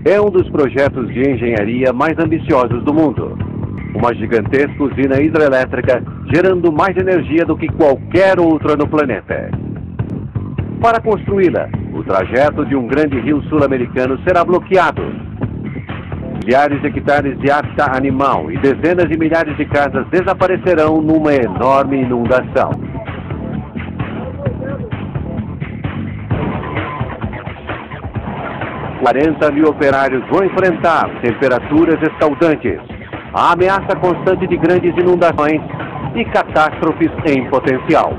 É um dos projetos de engenharia mais ambiciosos do mundo. Uma gigantesca usina hidrelétrica gerando mais energia do que qualquer outra no planeta. Para construí-la, o trajeto de um grande rio sul-americano será bloqueado. Milhares de hectares de hábitat animal e dezenas de milhares de casas desaparecerão numa enorme inundação. $40 mil operários vão enfrentar temperaturas escaldantes, a ameaça constante de grandes inundações e catástrofes em potencial.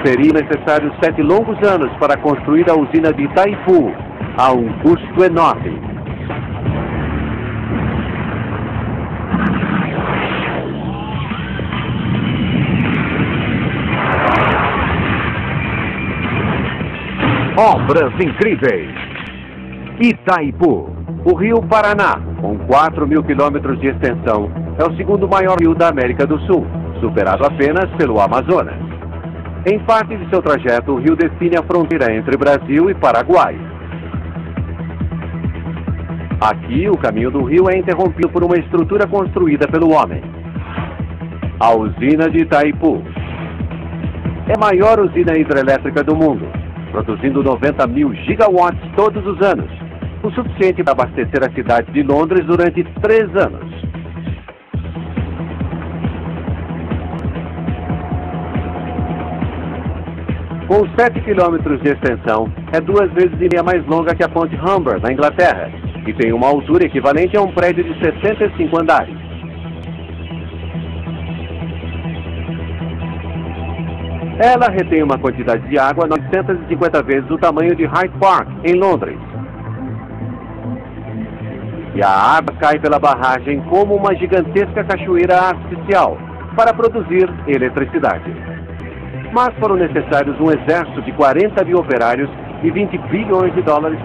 Seria necessário 7 longos anos para construir a usina de Itaipu, a um custo enorme. Obras incríveis. Itaipu, o rio Paraná, com 4 mil quilômetros de extensão, é o segundo maior rio da América do Sul, superado apenas pelo Amazonas. Em parte de seu trajeto, o rio define a fronteira entre Brasil e Paraguai. Aqui, o caminho do rio é interrompido por uma estrutura construída pelo homem. A usina de Itaipu é a maior usina hidrelétrica do mundo, produzindo 90 mil gigawatts todos os anos, o suficiente para abastecer a cidade de Londres durante 3 anos. Com 7 quilômetros de extensão, é 2,5 vezes mais longa que a ponte Humber, na Inglaterra, e tem uma altura equivalente a um prédio de 65 andares. Ela retém uma quantidade de água 950 vezes o tamanho de Hyde Park, em Londres. E a água cai pela barragem como uma gigantesca cachoeira artificial para produzir eletricidade. Mas foram necessários um exército de 40 mil operários e $20 bilhões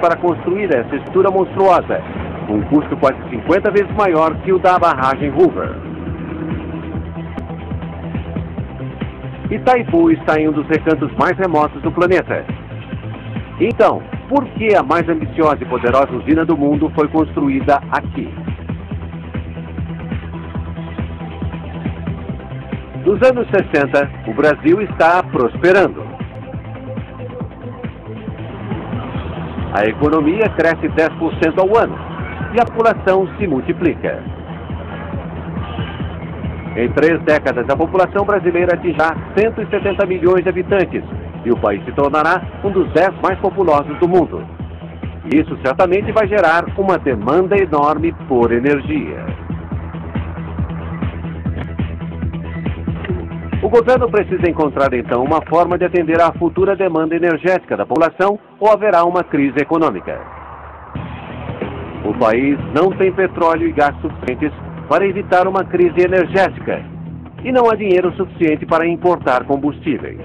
para construir essa estrutura monstruosa, um custo quase 50 vezes maior que o da barragem Hoover. Itaipu está em um dos recantos mais remotos do planeta. Então, por que a mais ambiciosa e poderosa usina do mundo foi construída aqui? Nos anos 60, o Brasil está prosperando. A economia cresce 10% ao ano e a população se multiplica. Em 3 décadas, a população brasileira atingirá 170 milhões de habitantes e o país se tornará um dos 10 mais populosos do mundo. Isso certamente vai gerar uma demanda enorme por energia. O governo precisa encontrar, então, uma forma de atender à futura demanda energética da população ou haverá uma crise econômica. O país não tem petróleo e gás suficientes para evitar uma crise energética e não há dinheiro suficiente para importar combustíveis.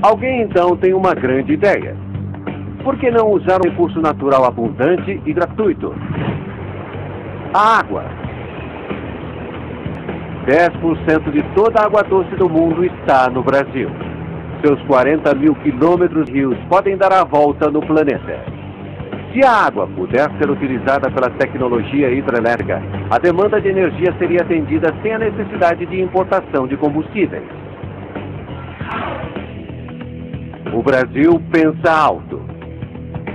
Alguém, então, tem uma grande ideia. Por que não usar um recurso natural abundante e gratuito? A água. 10% de toda a água doce do mundo está no Brasil. Seus 40 mil quilômetros de rios podem dar a volta no planeta. Se a água puder ser utilizada pela tecnologia hidrelétrica, a demanda de energia seria atendida sem a necessidade de importação de combustíveis. O Brasil pensa alto.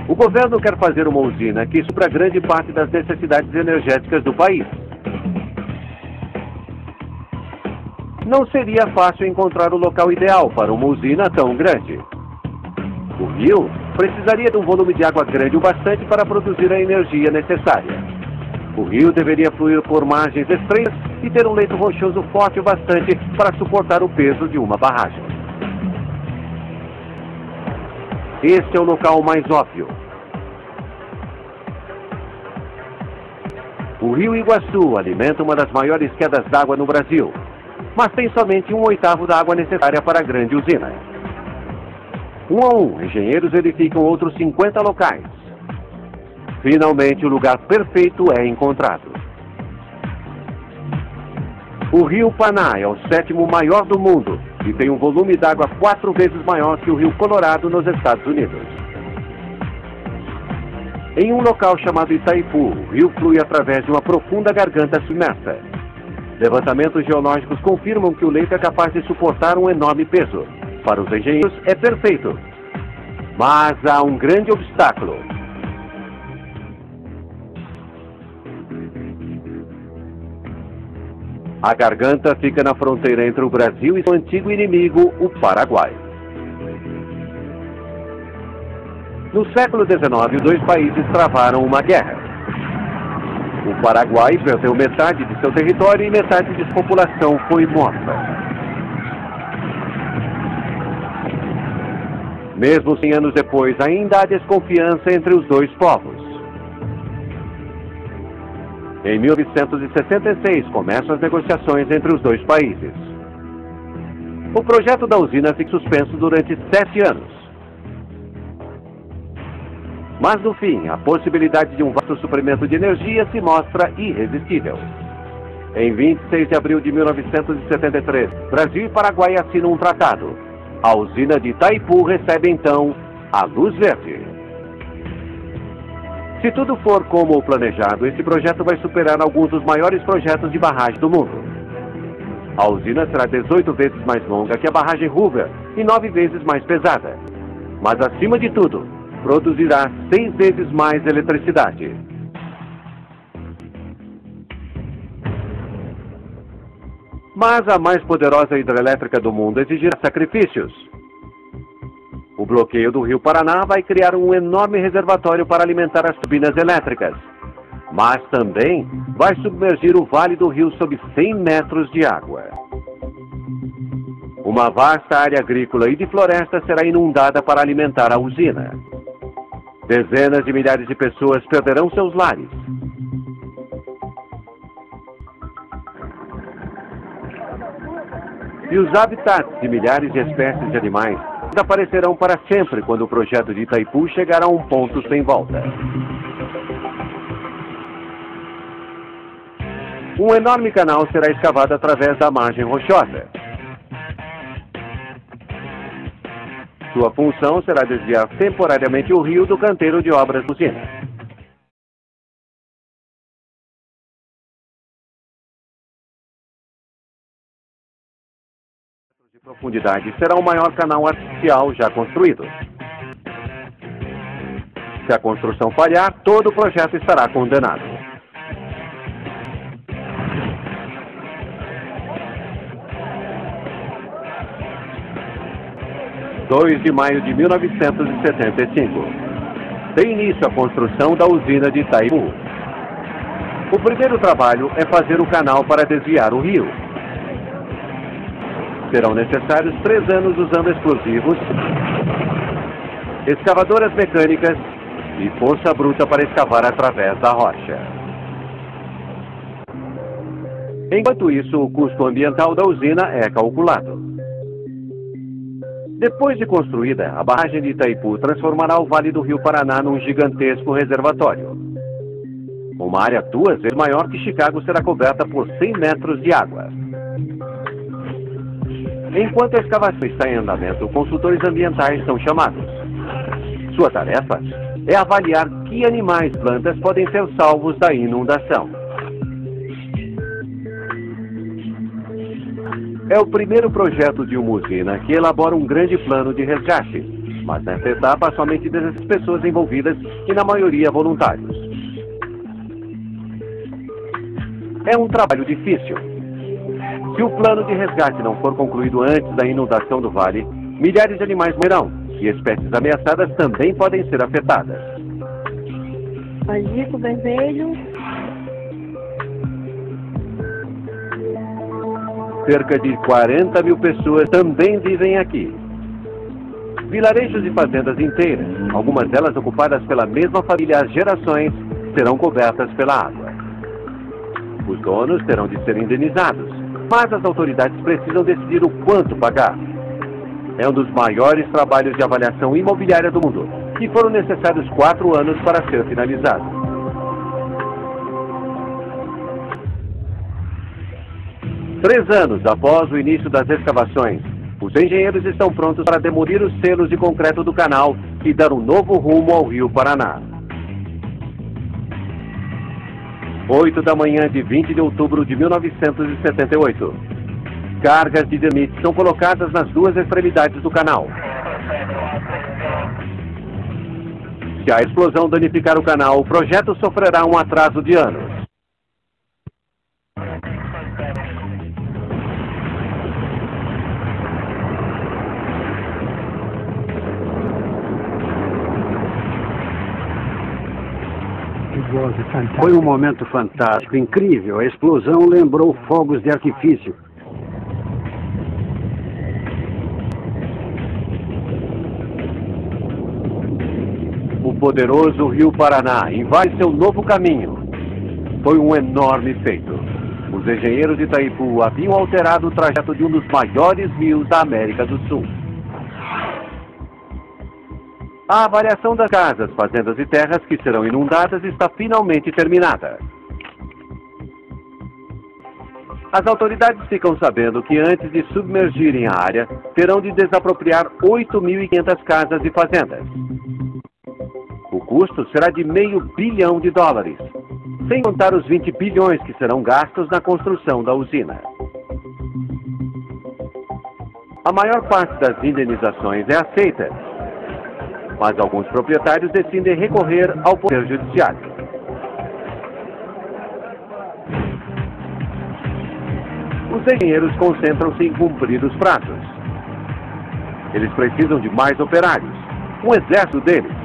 O governo quer fazer uma usina que supra grande parte das necessidades energéticas do país. Não seria fácil encontrar o local ideal para uma usina tão grande. O rio precisaria de um volume de água grande o bastante para produzir a energia necessária. O rio deveria fluir por margens estreitas e ter um leito rochoso forte o bastante para suportar o peso de uma barragem. Este é o local mais óbvio. O rio Iguaçu alimenta uma das maiores quedas d'água no Brasil, mas tem somente 1/8 da água necessária para a grande usina. Um a um, engenheiros verificam outros 50 locais. Finalmente, o lugar perfeito é encontrado. O rio Paná é o 7º maior do mundo e tem um volume d'água 4 vezes maior que o rio Colorado nos Estados Unidos. Em um local chamado Itaipu, o rio flui através de uma profunda garganta submersa. Levantamentos geológicos confirmam que o leito é capaz de suportar um enorme peso. Para os engenheiros, é perfeito. Mas há um grande obstáculo. A garganta fica na fronteira entre o Brasil e seu antigo inimigo, o Paraguai. No século XIX, os dois países travaram uma guerra. O Paraguai perdeu metade de seu território e metade de sua população foi morta. Mesmo 100 anos depois, ainda há desconfiança entre os dois povos. Em 1966, começam as negociações entre os dois países. O projeto da usina fica suspenso durante 7 anos. Mas, no fim, a possibilidade de um vasto suprimento de energia se mostra irresistível. Em 26 de abril de 1973, Brasil e Paraguai assinam um tratado. A usina de Itaipu recebe, então, a luz verde. Se tudo for como planejado, esse projeto vai superar alguns dos maiores projetos de barragem do mundo. A usina será 18 vezes mais longa que a barragem Hoover e 9 vezes mais pesada. Mas, acima de tudo, produzirá 6 vezes mais eletricidade. Mas a mais poderosa hidrelétrica do mundo exigirá sacrifícios. O bloqueio do rio Paraná vai criar um enorme reservatório para alimentar as turbinas elétricas. Mas também vai submergir o vale do rio sob 100 metros de água. Uma vasta área agrícola e de floresta será inundada para alimentar a usina. Dezenas de milhares de pessoas perderão seus lares. E os habitats de milhares de espécies de animais desaparecerão para sempre quando o projeto de Itaipu chegar a um ponto sem volta. Um enorme canal será escavado através da margem rochosa. Sua função será desviar temporariamente o rio do canteiro de obras da usina. De profundidade será o maior canal artificial já construído. Se a construção falhar, todo o projeto estará condenado. 2 de maio de 1975. Tem início a construção da usina de Itaipu. O primeiro trabalho é fazer o canal para desviar o rio. Serão necessários 3 anos usando explosivos, escavadoras mecânicas e força bruta para escavar através da rocha. Enquanto isso, o custo ambiental da usina é calculado. Depois de construída, a barragem de Itaipu transformará o Vale do Rio Paraná num gigantesco reservatório. Uma área 2 vezes maior que Chicago será coberta por 100 metros de água. Enquanto a escavação está em andamento, consultores ambientais são chamados. Sua tarefa é avaliar que animais e plantas podem ser salvos da inundação. É o primeiro projeto de uma usina que elabora um grande plano de resgate, mas nessa etapa há somente 16 pessoas envolvidas e na maioria voluntários. É um trabalho difícil. Se o plano de resgate não for concluído antes da inundação do vale, milhares de animais morrerão e espécies ameaçadas também podem ser afetadas. Agico vermelho. Cerca de 40 mil pessoas também vivem aqui. Vilarejos e fazendas inteiras, algumas delas ocupadas pela mesma família há gerações, serão cobertas pela água. Os donos terão de ser indenizados, mas as autoridades precisam decidir o quanto pagar. É um dos maiores trabalhos de avaliação imobiliária do mundo e foram necessários 4 anos para ser finalizado. 3 anos após o início das escavações, os engenheiros estão prontos para demolir os selos de concreto do canal e dar um novo rumo ao Rio Paraná. 8 da manhã de 20 de outubro de 1978. Cargas de dinamite são colocadas nas 2 extremidades do canal. Se a explosão danificar o canal, o projeto sofrerá um atraso de anos. Foi um momento fantástico, incrível. A explosão lembrou fogos de artifício. O poderoso Rio Paraná invade seu novo caminho. Foi um enorme feito. Os engenheiros de Itaipu haviam alterado o trajeto de um dos maiores rios da América do Sul. A avaliação das casas, fazendas e terras que serão inundadas está finalmente terminada. As autoridades ficam sabendo que antes de submergirem a área, terão de desapropriar 8.500 casas e fazendas. O custo será de $500 bilhão, sem contar os 20 bilhões que serão gastos na construção da usina. A maior parte das indenizações é aceita, mas alguns proprietários decidem recorrer ao Poder Judiciário. Os engenheiros concentram-se em cumprir os prazos. Eles precisam de mais operários, um exército deles.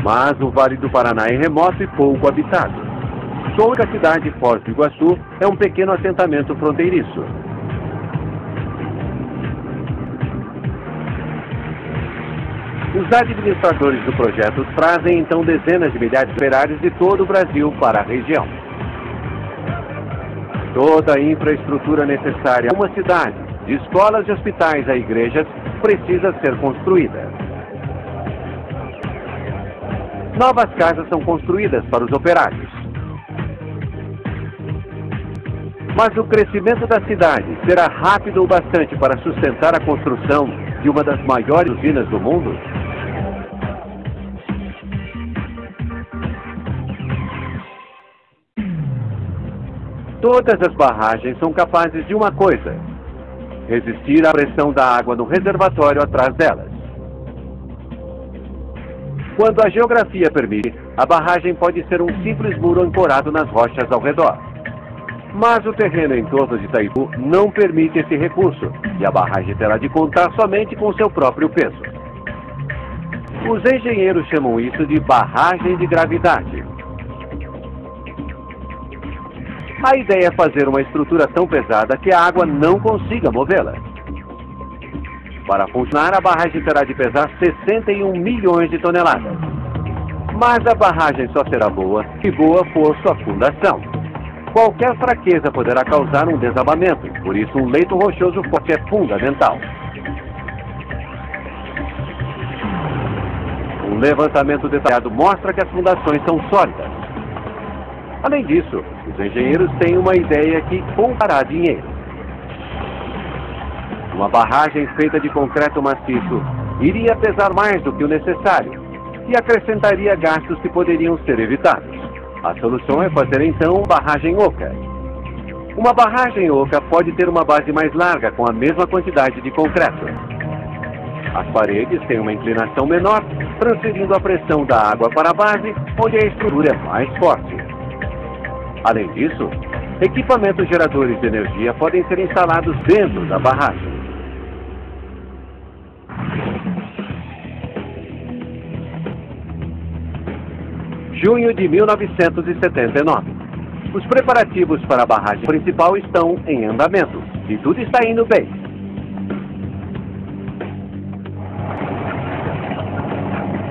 Mas o Vale do Paraná é remoto e pouco habitado. Sua única cidade, Foz do Iguaçu, é um pequeno assentamento fronteiriço. Os administradores do projeto trazem então dezenas de milhares de operários de todo o Brasil para a região. Toda a infraestrutura necessária a uma cidade, de escolas e hospitais a igrejas, precisa ser construída. Novas casas são construídas para os operários. Mas o crescimento da cidade será rápido o bastante para sustentar a construção de uma das maiores usinas do mundo? Todas as barragens são capazes de uma coisa: resistir à pressão da água no reservatório atrás delas. Quando a geografia permite, a barragem pode ser um simples muro ancorado nas rochas ao redor. Mas o terreno em torno de Itaipu não permite esse recurso, e a barragem terá de contar somente com seu próprio peso. Os engenheiros chamam isso de barragem de gravidade. A ideia é fazer uma estrutura tão pesada que a água não consiga movê-la. Para funcionar, a barragem terá de pesar 61 milhões de toneladas. Mas a barragem só será boa se boa for sua fundação. Qualquer fraqueza poderá causar um desabamento, por isso um leito rochoso forte é fundamental. Um levantamento detalhado mostra que as fundações são sólidas. Além disso, os engenheiros têm uma ideia que poupará dinheiro. Uma barragem feita de concreto maciço iria pesar mais do que o necessário e acrescentaria gastos que poderiam ser evitados. A solução é fazer então barragem oca. Uma barragem oca pode ter uma base mais larga com a mesma quantidade de concreto. As paredes têm uma inclinação menor, transferindo a pressão da água para a base, onde a estrutura é mais forte. Além disso, equipamentos geradores de energia podem ser instalados dentro da barragem. Junho de 1979. Os preparativos para a barragem principal estão em andamento e tudo está indo bem.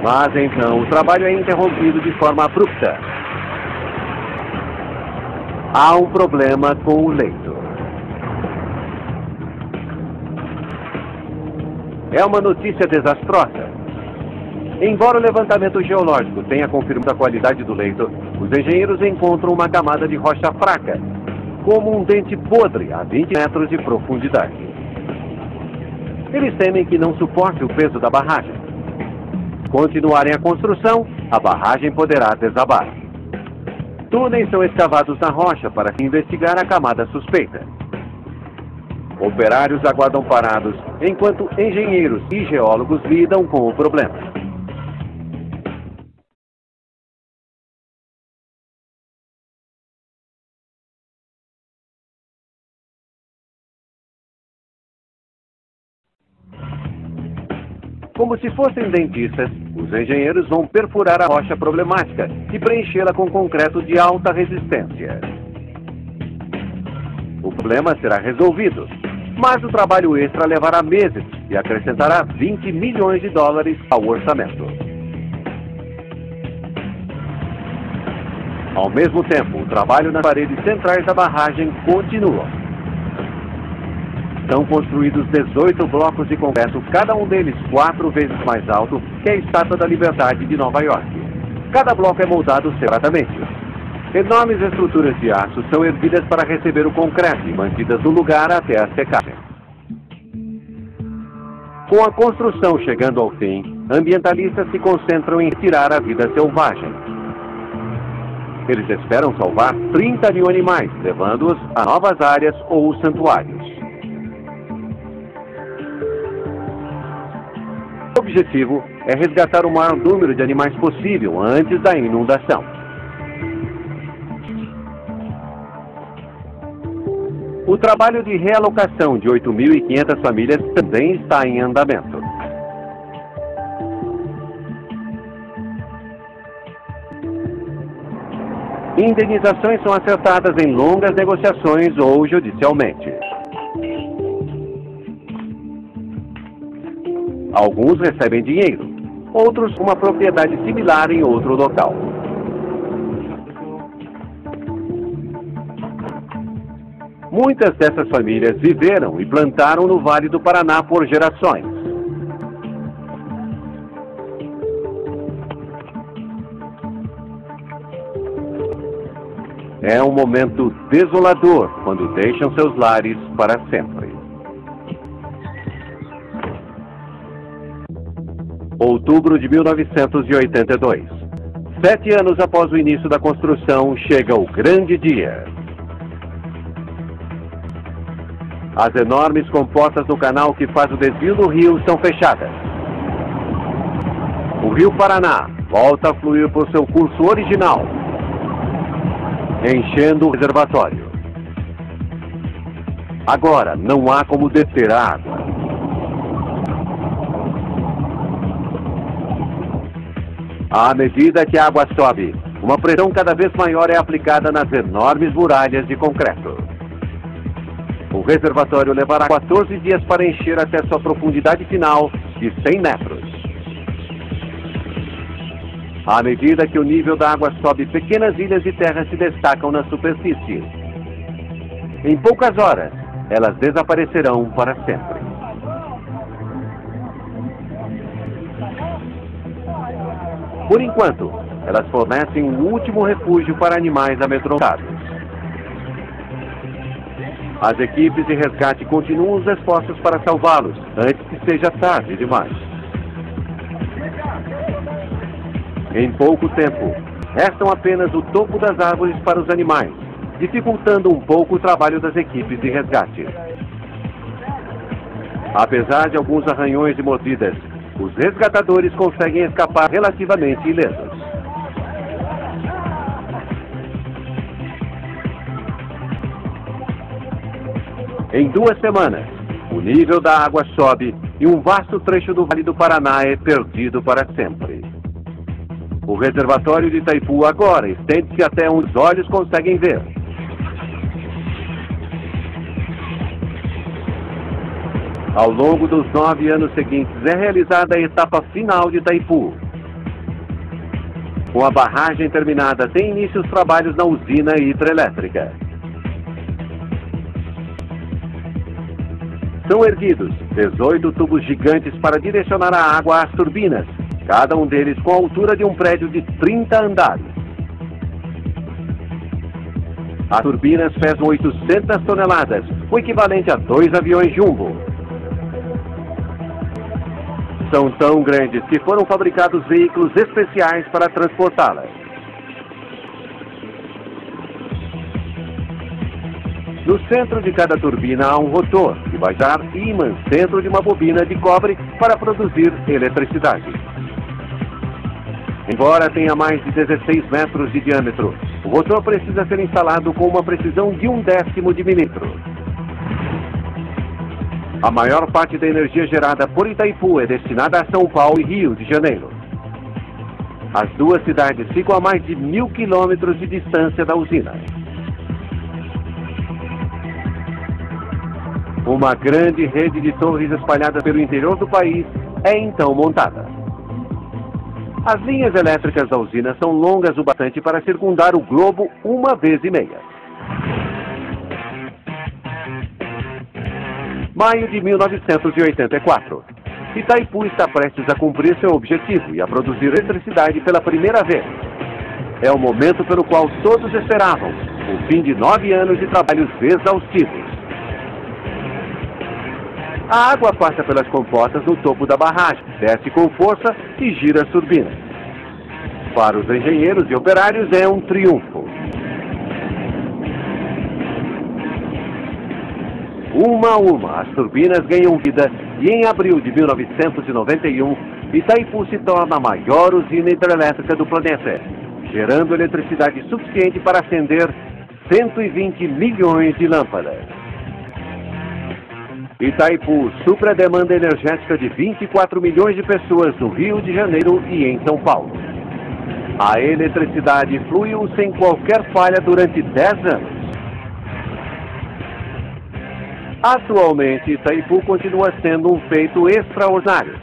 Mas então o trabalho é interrompido de forma abrupta. Há um problema com o leito. É uma notícia desastrosa. Embora o levantamento geológico tenha confirmado a qualidade do leito, os engenheiros encontram uma camada de rocha fraca, como um dente podre a 20 metros de profundidade. Eles temem que não suporte o peso da barragem. Se continuarem a construção, a barragem poderá desabar. Túneis são escavados na rocha para investigar a camada suspeita. Operários aguardam parados, enquanto engenheiros e geólogos lidam com o problema. Como se fossem dentistas, os engenheiros vão perfurar a rocha problemática e preenchê-la com concreto de alta resistência. O problema será resolvido, mas o trabalho extra levará meses e acrescentará 20 milhões de dólares ao orçamento. Ao mesmo tempo, o trabalho nas paredes centrais da barragem continua. São construídos 18 blocos de concreto, cada um deles 4 vezes mais alto que a Estátua da Liberdade de Nova York. Cada bloco é moldado separadamente. Enormes estruturas de aço são erguidas para receber o concreto e mantidas no lugar até a secagem. Com a construção chegando ao fim, ambientalistas se concentram em retirar a vida selvagem. Eles esperam salvar 30 mil animais, levando-os a novas áreas ou santuários. O objetivo é resgatar o maior número de animais possível antes da inundação. O trabalho de realocação de 8.500 famílias também está em andamento. Indenizações são acertadas em longas negociações ou judicialmente. Alguns recebem dinheiro, outros uma propriedade similar em outro local. Muitas dessas famílias viveram e plantaram no Vale do Paraná por gerações. É um momento desolador quando deixam seus lares para sempre. Outubro de 1982. 7 anos após o início da construção, chega o grande dia. As enormes comportas do canal que faz o desvio do rio são fechadas. O rio Paraná volta a fluir por seu curso original, enchendo o reservatório. Agora não há como deter a água. À medida que a água sobe, uma pressão cada vez maior é aplicada nas enormes muralhas de concreto. O reservatório levará 14 dias para encher até sua profundidade final de 100 metros. À medida que o nível da água sobe, pequenas ilhas de terra se destacam na superfície. Em poucas horas, elas desaparecerão para sempre. Por enquanto, elas fornecem um último refúgio para animais amedrontados. As equipes de resgate continuam os esforços para salvá-los, antes que seja tarde demais. Em pouco tempo, restam apenas o topo das árvores para os animais, dificultando um pouco o trabalho das equipes de resgate. Apesar de alguns arranhões e mordidas, os resgatadores conseguem escapar relativamente ilesos. Em 2 semanas, o nível da água sobe e um vasto trecho do Vale do Paraná é perdido para sempre. O reservatório de Itaipu agora estende-se até onde os olhos conseguem ver. Ao longo dos 9 anos seguintes é realizada a etapa final de Itaipu. Com a barragem terminada, tem início os trabalhos na usina hidrelétrica. São erguidos 18 tubos gigantes para direcionar a água às turbinas, cada um deles com a altura de um prédio de 30 andares. As turbinas pesam 800 toneladas, o equivalente a 2 aviões jumbo. São tão grandes que foram fabricados veículos especiais para transportá-las. No centro de cada turbina há um rotor, que vai dar ímãs dentro de uma bobina de cobre para produzir eletricidade. Embora tenha mais de 16 metros de diâmetro, o rotor precisa ser instalado com uma precisão de 1/10 de milímetro. A maior parte da energia gerada por Itaipu é destinada a São Paulo e Rio de Janeiro. As duas cidades ficam a mais de 1.000 quilômetros de distância da usina. Uma grande rede de torres espalhadas pelo interior do país é então montada. As linhas elétricas da usina são longas o bastante para circundar o globo 1,5 vezes. Maio de 1984. Itaipu está prestes a cumprir seu objetivo e a produzir eletricidade pela primeira vez. É o momento pelo qual todos esperavam, o fim de 9 anos de trabalhos exaustivos. A água passa pelas comportas no topo da barragem, desce com força e gira as turbinas. Para os engenheiros e operários é um triunfo. Uma a uma, as turbinas ganham vida e em abril de 1991, Itaipu se torna a maior usina hidrelétrica do planeta, gerando eletricidade suficiente para acender 120 milhões de lâmpadas. Itaipu supra a demanda energética de 24 milhões de pessoas no Rio de Janeiro e em São Paulo. A eletricidade fluiu sem qualquer falha durante 10 anos. Atualmente, Itaipu continua sendo um feito extraordinário.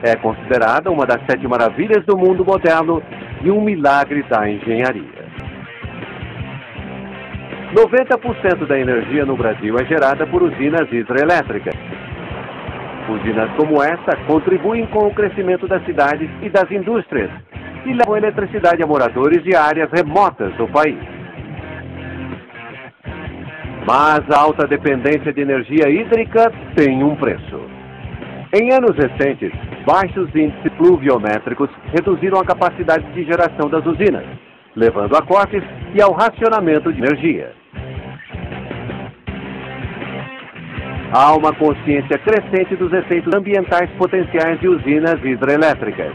É considerada uma das 7 maravilhas do mundo moderno e um milagre da engenharia. 90% da energia no Brasil é gerada por usinas hidrelétricas. Usinas como essa contribuem com o crescimento das cidades e das indústrias e levam eletricidade a moradores de áreas remotas do país. Mas a alta dependência de energia hídrica tem um preço. Em anos recentes, baixos índices pluviométricos reduziram a capacidade de geração das usinas, levando a cortes e ao racionamento de energia. Há uma consciência crescente dos efeitos ambientais potenciais de usinas hidrelétricas.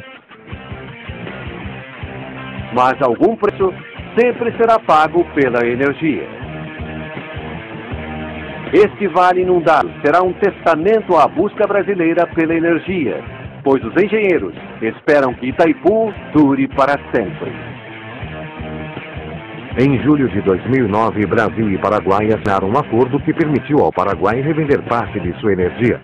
Mas algum preço sempre será pago pela energia. Este vale inundado será um testamento à busca brasileira pela energia, pois os engenheiros esperam que Itaipu dure para sempre. Em julho de 2009, Brasil e Paraguai assinaram um acordo que permitiu ao Paraguai revender parte de sua energia.